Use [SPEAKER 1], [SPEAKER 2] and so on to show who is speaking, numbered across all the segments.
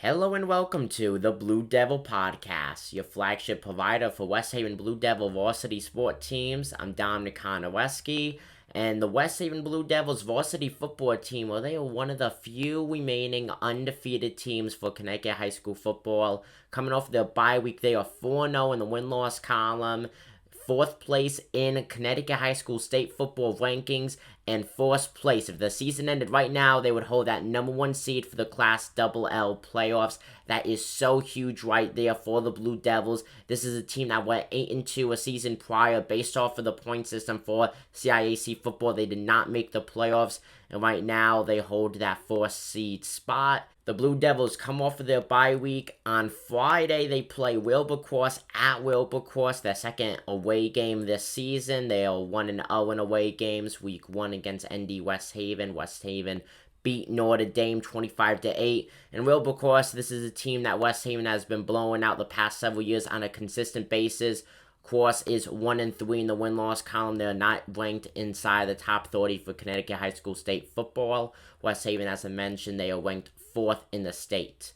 [SPEAKER 1] Hello and welcome to the Blue Devil Podcast, your flagship provider for West Haven Blue Devil varsity sport teams. I'm Dominic Konowski, and the West Haven Blue Devils varsity football team, well, they are one of the few remaining undefeated teams for Connecticut high school football. Coming off their bye week, they are 4-0 in the win-loss column, fourth place in Connecticut high school state football rankings, and fourth place. If the season ended right now, they would hold that number one seed for the Class L playoffs. That is so huge right there for the Blue Devils. This is a team that went 8-2 a season prior based off of the point system for CIAC football. They did not make the playoffs, and right now they hold that fourth seed spot. The Blue Devils come off of their bye week. On Friday, they play Wilberforce at Wilberforce, their second away game this season. They are 1-0 in away games. Week 1 against ND West Haven. West Haven beat Notre Dame 25-8. And Wilberforce, this is a team that West Haven has been blowing out the past several years on a consistent basis. Course is 1-3 in the win-loss column. They're not ranked inside the top 30 for Connecticut high school state football. West Haven, as I mentioned, they are ranked 4th in the state.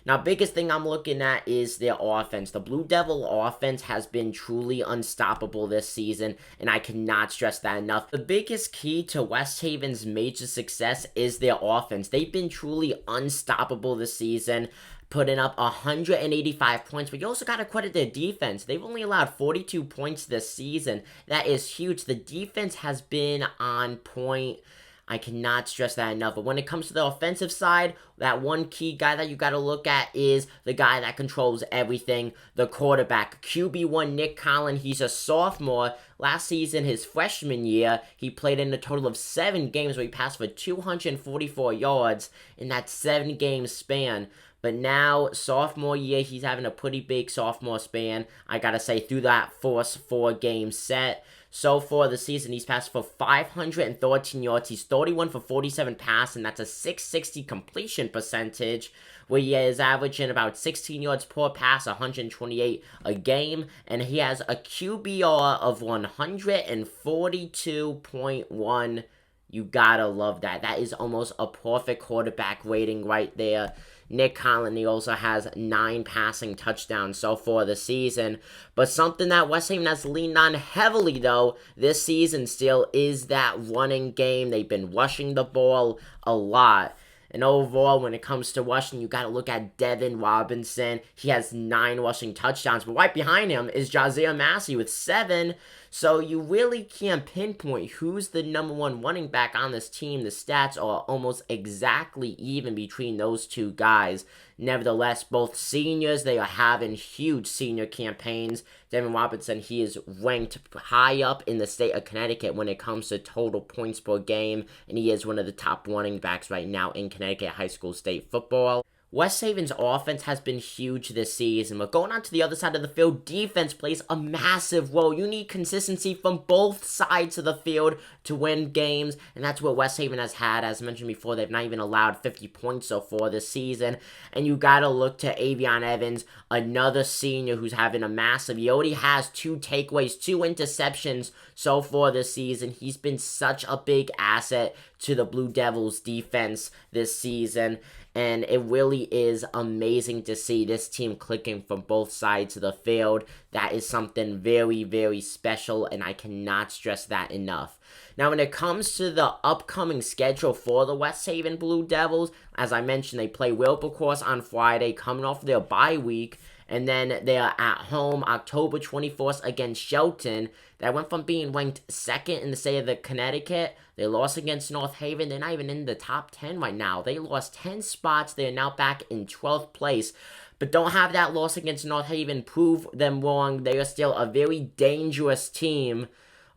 [SPEAKER 1] Now, biggest thing I'm looking at is their offense. The Blue Devil offense has been truly unstoppable this season, and I cannot stress that enough. The biggest key to West Haven's major success is their offense. They've been truly unstoppable this season, putting up 185 points, but you also got to credit their defense. They've only allowed 42 points this season. That is huge. The defense has been on point. I cannot stress that enough. But when it comes to the offensive side, that one key guy that you got to look at is the guy that controls everything, the quarterback. QB1 Nick Collin, he's a sophomore. Last season, his freshman year, he played in a total of 7 games where he passed for 244 yards in that 7-game span. But now, sophomore year, he's having a pretty big sophomore span. I gotta say, through that first 4-game set. So far the season, he's passed for 513 yards. He's 31 for 47 pass, and that's a 660 completion percentage, where he is averaging about 16 yards per pass, 128 a game, and he has a QBR of 142.1. You gotta love that. That is almost a perfect quarterback rating right there. Nick Collin, he also has 9 passing touchdowns so far this season. But something that West Haven has leaned on heavily, though, this season still is that running game. They've been rushing the ball a lot. And overall, when it comes to rushing, you got to look at Devin Robinson. He has 9 rushing touchdowns. But right behind him is Jazier Massey with 7. So you really can't pinpoint who's the number one running back on this team. The stats are almost exactly even between those two guys. Nevertheless, both seniors, they are having huge senior campaigns. Devin Robinson, he is ranked high up in the state of Connecticut when it comes to total points per game, and he is one of the top running backs right now in Connecticut high school state football. West Haven's offense has been huge this season, but going on to the other side of the field, defense plays a massive role. You need consistency from both sides of the field to win games, and that's what West Haven has had. As I mentioned before, they've not even allowed 50 points so far this season, and you gotta look to Avion Evans, another senior who's having a massive, he already has 2 takeaways, 2 interceptions so far this season. He's been such a big asset to the Blue Devils defense this season, and it really is amazing to see this team clicking from both sides of the field. That is something very, very special, and I cannot stress that enough. Now, when it comes to the upcoming schedule for the West Haven Blue Devils, as I mentioned, they play Wilberforce on Friday, coming off their bye week, and then they are at home October 24th against Shelton. That went from being ranked 2nd in the state of Connecticut. They lost against North Haven. They're not even in the top 10 right now. They lost 10 spots. They are now back in 12th place. But don't have that loss against North Haven prove them wrong. They are still a very dangerous team.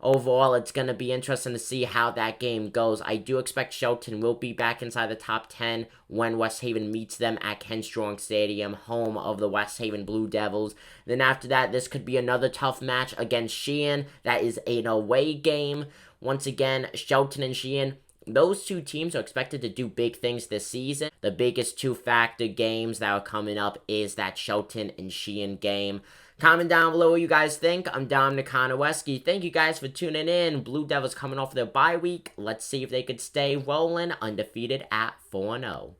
[SPEAKER 1] Overall, it's going to be interesting to see how that game goes. I do expect Shelton will be back inside the top 10 when West Haven meets them at Ken Strong Stadium, home of the West Haven Blue Devils. Then after that, this could be another tough match against Sheehan. That is an away game. Once again, Shelton and Sheehan, those two teams are expected to do big things this season. The biggest 2-factor games that are coming up is that Shelton and Sheehan game. Comment down below what you guys think. I'm Dominic Konowski. Thank you guys for tuning in. Blue Devils coming off their bye week. Let's see if they could stay rolling undefeated at 4-0.